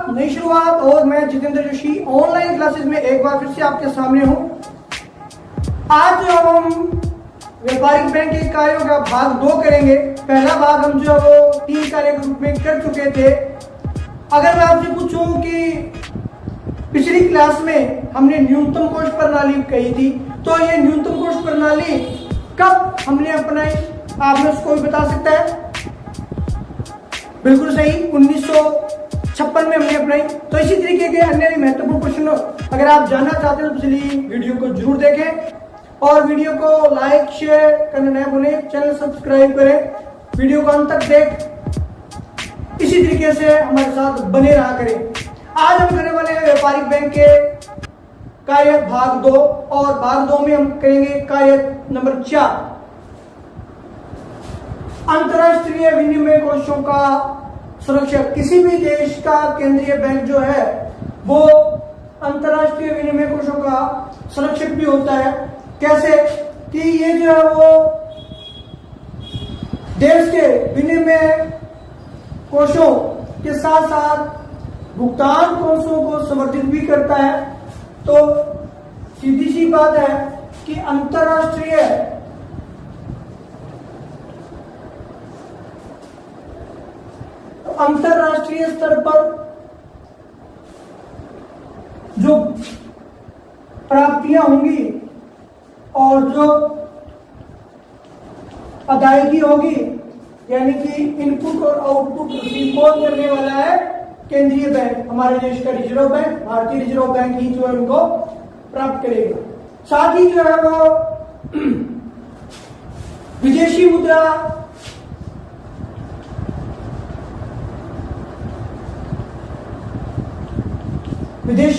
नमस्कार, नई शुरुआत और मैं जितेंद्र जोशी ऑनलाइन क्लासेस में एक बार फिर से आपके सामने हूं। आज जो हम व्यापारिक बैंक के कार्यों का भाग 2 करेंगे। पहला भाग हम जो वो 3 कार्य के रूप में कर चुके थे। अगर मैं आपसे पूछूं कि पिछली क्लास में हमने न्यूनतम कोष प्रणाली कही थी, तो ये न्यूनतम कोष प्रणाली कब हमने अपनाई, आप में उसको भी बता सकता है? बिल्कुल सही, 1956 में हमने अपनाई। तो इसी तरीके के अन्य महत्वपूर्ण प्रश्न अगर आप जानना चाहते हो तो चलिए वीडियो को जरूर देखें और वीडियो को लाइक शेयर करना न भूलें, चैनल सब्सक्राइब करें, वीडियो को अंत तक देख इसी तरीके से हमारे साथ बने रहा करें। आज हम करने वाले हैं व्यापारिक बैंक के कार्य भाग 2 और भाग 2 में हम करेंगे कार्य नंबर 4, अंतरराष्ट्रीय विनिमय कोषों का संरक्षक। किसी भी देश का केंद्रीय बैंक जो है वो अंतरराष्ट्रीय विनिमय कोषों का संरक्षक भी होता है। कैसे कि ये जो है वो देश के विनिमय कोषों के साथ साथ भुगतान कोषों को समर्थित भी करता है। तो सीधी सी बात है कि अंतरराष्ट्रीय स्तर पर जो प्राप्तियां होंगी और जो अदायगी होगी, यानी कि इनपुट और आउटपुट रिसीव कौन करने वाला है? केंद्रीय बैंक, हमारे देश का रिजर्व बैंक, भारतीय रिजर्व बैंक ही जो है उनको प्राप्त करेगा। साथ ही जो है वो विदेशी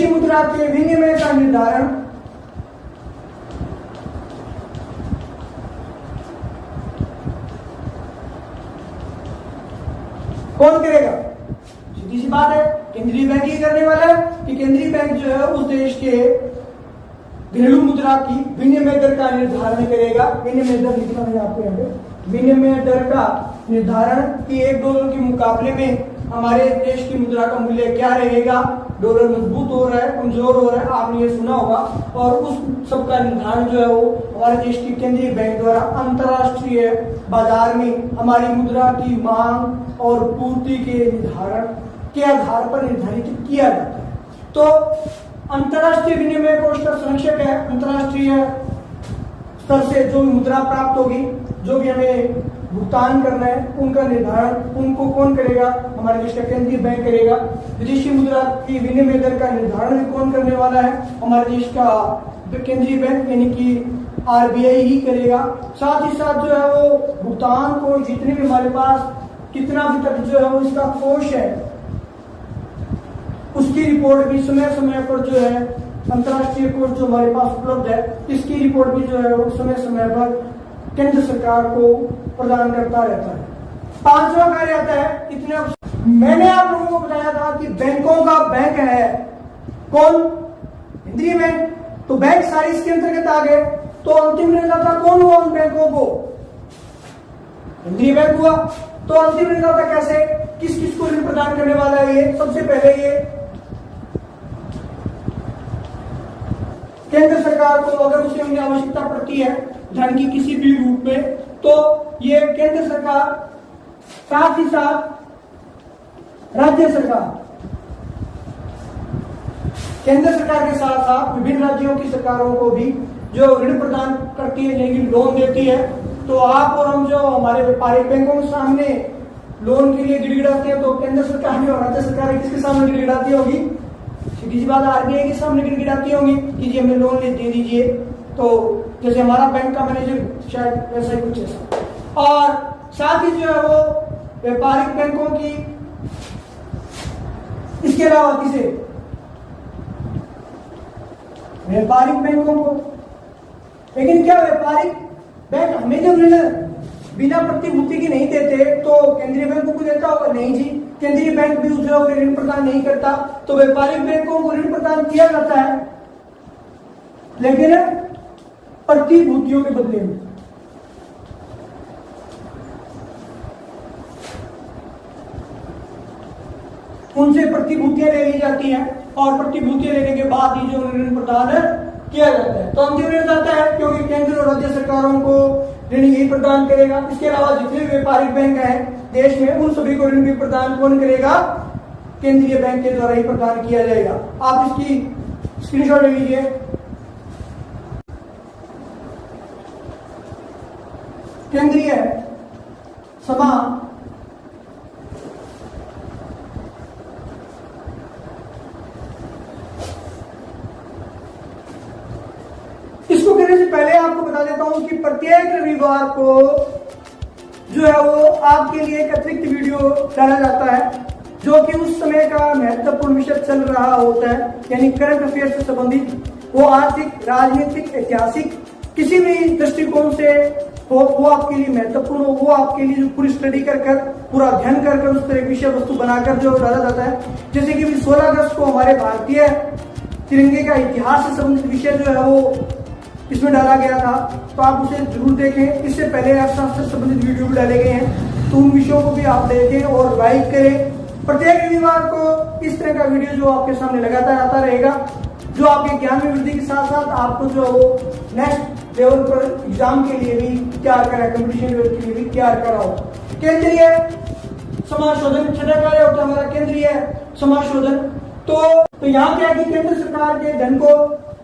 मुद्रा के विनिमय का निर्धारण कौन करेगा? सीधी सी बात है, केंद्रीय बैंक ही करने वाला है कि केंद्रीय बैंक जो है उस देश के घरेलू मुद्रा की विनिमय दर का निर्धारण करेगा। विनिमय दर लिखना है आपको यहाँ पे, विनिमय दर का निर्धारण कि $1 के मुकाबले में हमारे देश की मुद्रा का मूल्य क्या रहेगा, डॉलर मजबूत हो रहा है, कमजोर हो रहा है, आपने ये सुना होगा। और उस सब का निर्धारण जो है वो हमारे देश की केंद्रीय बैंक द्वारा अंतरराष्ट्रीय बाजार में हमारी मुद्रा की मांग और पूर्ति के निर्धारण के आधार पर निर्धारित किया जाता है। तो अंतरराष्ट्रीय विनिमय कोष का संरक्षक है। अंतरराष्ट्रीय स्तर से जो भी मुद्रा प्राप्त होगी, जो भी हमें भुगतान करना है, उनका निर्धारण उनको कौन करेगा? हमारे देश का केंद्रीय बैंक करेगा। विदेशी मुद्रा की विनिमय दर का निर्धारण भी कौन करने वाला है? हमारे देश का केंद्रीय बैंक यानी कि आरबीआई ही करेगा। साथ ही साथ जो है वो भुगतान को जितने भी हमारे पास कितना भी तक जो है वो इसका कोष है, उसकी रिपोर्ट भी समय समय पर जो है अंतरराष्ट्रीय कोष जो हमारे पास उपलब्ध है, इसकी रिपोर्ट भी जो है वो समय समय पर केंद्र सरकार को प्रदान करता रहता है। 5वां कार्य आता है, इतना मैंने आप लोगों को बताया था कि बैंकों का बैंक है कौन? केंद्रीय बैंक। तो बैंक सारे इसके अंतर्गत आ गए। तो अंतिम ऋणदाता कौन हुआ उन बैंकों को? केंद्रीय बैंक हुआ। तो अंतिम ऋणदाता कैसे, किस किस को ऋण प्रदान करने वाला है? ये सबसे पहले ये केंद्र सरकार को, अगर उसे उन्हें आवश्यकता पड़ती है धन की किसी भी रूप में, तो ये केंद्र सरकार, साथ ही साथ राज्य सरकार, केंद्र सरकार के साथ साथ विभिन्न राज्यों की सरकारों को भी जो ऋण प्रदान करती है, लेकिन लोन देती है। तो आप और हम जो हमारे व्यापारिक बैंकों के सामने लोन के लिए गिड़गिड़ाते हैं, तो केंद्र सरकार और राज्य सरकार किसके सामने गिड़गिड़ाती होगी? सीधी सी बात, आरबीआई के सामने गिड़गिड़ाती होंगी कि जी हमें लोन दे दीजिए। तो जैसे हमारा बैंक का मैनेजर, शायद वैसा ही कुछ ऐसा। और साथ ही जो है वो व्यापारिक बैंकों की, इसके अलावा किसे? व्यापारिक बैंकों को। लेकिन क्या व्यापारिक बैंक हमें जब ऋण बिना प्रतिभूति की नहीं देते तो केंद्रीय बैंकों को देता होगा? नहीं जी, केंद्रीय बैंक भी उसे ऋण प्रदान नहीं करता। तो व्यापारिक बैंकों को ऋण प्रदान किया जाता है, लेकिन प्रतिभूतियों के बदले में। उनसे प्रतिभूतियां ले ली जाती हैं और प्रतिभूतियां लेने के बाद ही जो ऋण प्रदान किया जाता है। तो अंतिम ऋण आता है क्योंकि केंद्र और राज्य सरकारों को ऋण यही प्रदान करेगा। इसके अलावा जितने भी व्यापारिक बैंक हैं देश में उन सभी को ऋण भी प्रदान कौन करेगा? केंद्रीय बैंक के द्वारा ही प्रदान किया जाएगा। आप इसकी स्क्रीनशॉट ले लीजिए। केंद्रीय सभा इसको करने से पहले आपको बता देता हूं कि प्रत्येक रविवार को जो है वो आपके लिए एक अतिरिक्त वीडियो डाला जाता है जो कि उस समय का महत्वपूर्ण विषय चल रहा होता है, यानी करंट अफेयर से संबंधित, वो आर्थिक, राजनीतिक, ऐतिहासिक किसी भी दृष्टिकोण से हो, वो आपके लिए महत्वपूर्ण हो, वो आपके लिए जो पूरी स्टडी कर पूरा अध्ययन कर उस तरह विषय वस्तु बनाकर जो डाला जाता है। जैसे कि 16 अगस्त को हमारे भारतीय तिरंगे का इतिहास से संबंधित विषय जो है वो इसमें डाला गया था, तो आप उसे जरूर देखें। इससे पहले अर्थशास्त्र से संबंधित वीडियो भी डाले गए हैं, तो उन विषयों को भी आप देखें और लाइक करें। प्रत्येक रविवार को इस तरह का वीडियो जो आपके सामने लगातार आता रहेगा, जो आपके ज्ञान में वृद्धि के साथ साथ आपको जो वो नेक्स्ट लेवल पर एग्जाम के लिए भी तैयार करा, कंपटीशन लेवल के लिए भी तैयार करा हो। केंद्रीय समाशोधन छठा कार्य होता है हमारा केंद्रीय समाशोधन। तो यहाँ क्या है कि केंद्र सरकार के धन को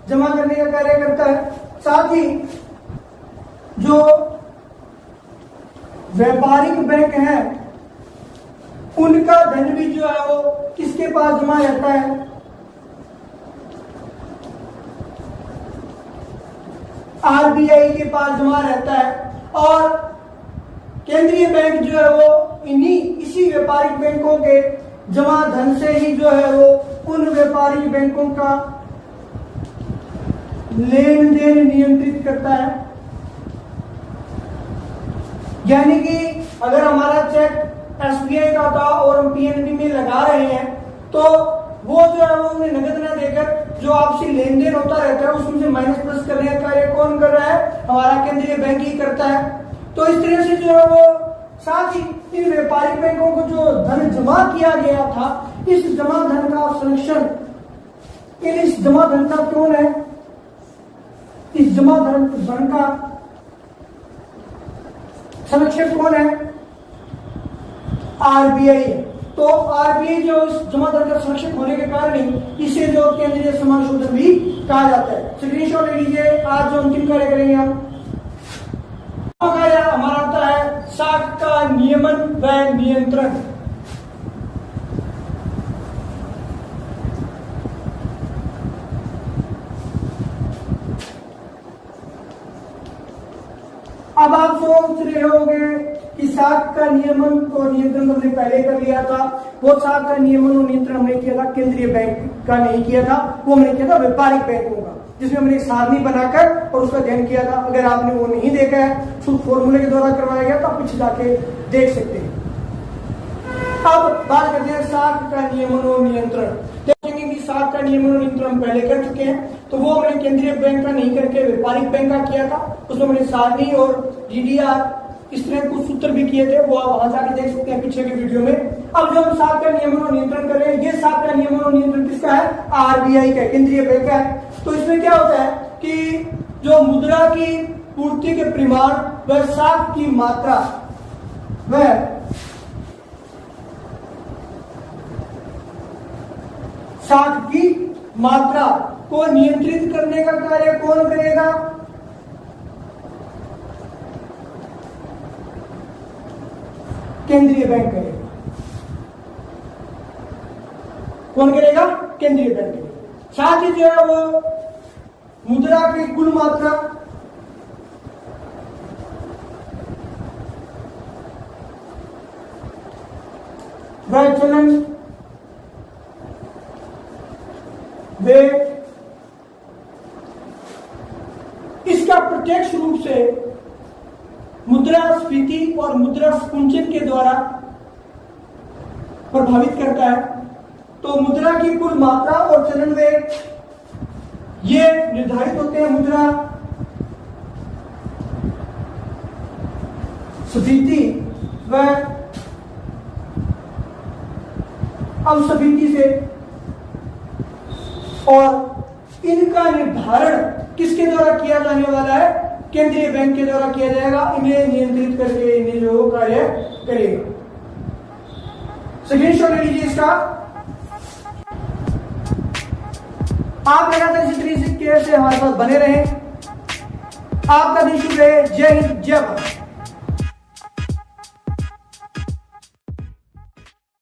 जमा करने का कार्य करता है, साथ ही जो व्यापारिक बैंक हैं उनका धन भी जो है वो किसके पास जमा रहता है? आरबीआई के पास जमा रहता है। और केंद्रीय बैंक जो है वो इसी व्यापारिक बैंकों के जमा धन से ही जो है वो उन व्यापारिक बैंकों का लेन देन नियंत्रित करता है। यानी कि अगर हमारा चेक एसबीआई का था और हम पीएनबी में लगा रहे हैं, तो वो जो है वो उन्हें नगद न देकर जो आपसी लेन देन होता रहता है उसमें से माइनस प्लस करने का कार्य कौन कर रहा है? हमारा केंद्रीय बैंक ही करता है। तो इस तरह से जो है वो साथ ही इन व्यापारिक बैंकों को जो धन जमा किया गया था, इस जमा धन का संरक्षण इस जमा धन का कौन है? इस जमा धन का संरक्षक कौन है? आरबीआई है। तो आरबीआई जो इस जमा धन का संरक्षक होने के कारण ही इसे जो केंद्रीय समाशोधन भी कहा जाता है। स्क्रीनशॉट ले लीजिए। आज जो अंतिम कार्य करेंगे हम, कार्य हमारा आता है साख का नियमन व नियंत्रण। अब आप सोच रहे होंगे कि साख का नियमन और नियंत्रण हमने पहले कर लिया था। वो साख का नियमन और नियंत्रण हमने किया था केंद्रीय बैंक का नहीं किया था, वो हमने किया था व्यापारिक बैंकों का, जिसमें हमने एक सारणी बनाकर और उसका अध्ययन किया था। अगर आपने वो नहीं देखा है, शुद्ध फॉर्मूले के द्वारा करवाया गया, तो आप पीछे जाके देख सकते हैं। अब बात करते हैं साख का नियमन और नियंत्रण। देखेंगे कि साख का नियमन और नियंत्रण हम पहले कर चुके हैं, तो वो हमने केंद्रीय बैंक का नहीं करके व्यापारिक बैंक का किया था। उसमें हमने सारणी और डीडीआर इस तरह कुछ सूत्र भी किए थे, वो आप वहां जाके देख सकते हैं पीछे के वीडियो में। अब जो हम साख का नियमन और नियंत्रण कर रहे हैं, ये साख का नियमन और नियंत्रण किसका है? आरबीआई का, केंद्रीय बैंक का है। तो इसमें क्या होता है कि जो मुद्रा की पूर्ति के परिमाण व साख की मात्रा वह साख की मात्रा को नियंत्रित करने का कार्य कौन करेगा? केंद्रीय बैंक करेगा। कौन करेगा? केंद्रीय बैंक करेगा। साथ ही जो है वो मुद्रा की कुल मात्रा वह चलन वेट, इसका प्रत्यक्ष रूप से मुद्रास्फीति और मुद्रा संकुचन के द्वारा प्रभावित करता है। तो मुद्रा की कुल मात्रा और चलन वेग ये निर्धारित होते हैं मुद्रा स्फीति व अवसभिति से, और इनका निर्धारण किसके द्वारा किया जाने वाला है? केंद्रीय बैंक के द्वारा किया जाएगा। इन्हें नियंत्रित करके इन्हें जो कार्य करेगा। सेकेंड शॉट ले लीजिए इसका। आप लगातार इसी तरीके से हमारे साथ बने रहें। आपका दिन शुभ रहे। जय हिंद, जय भारत।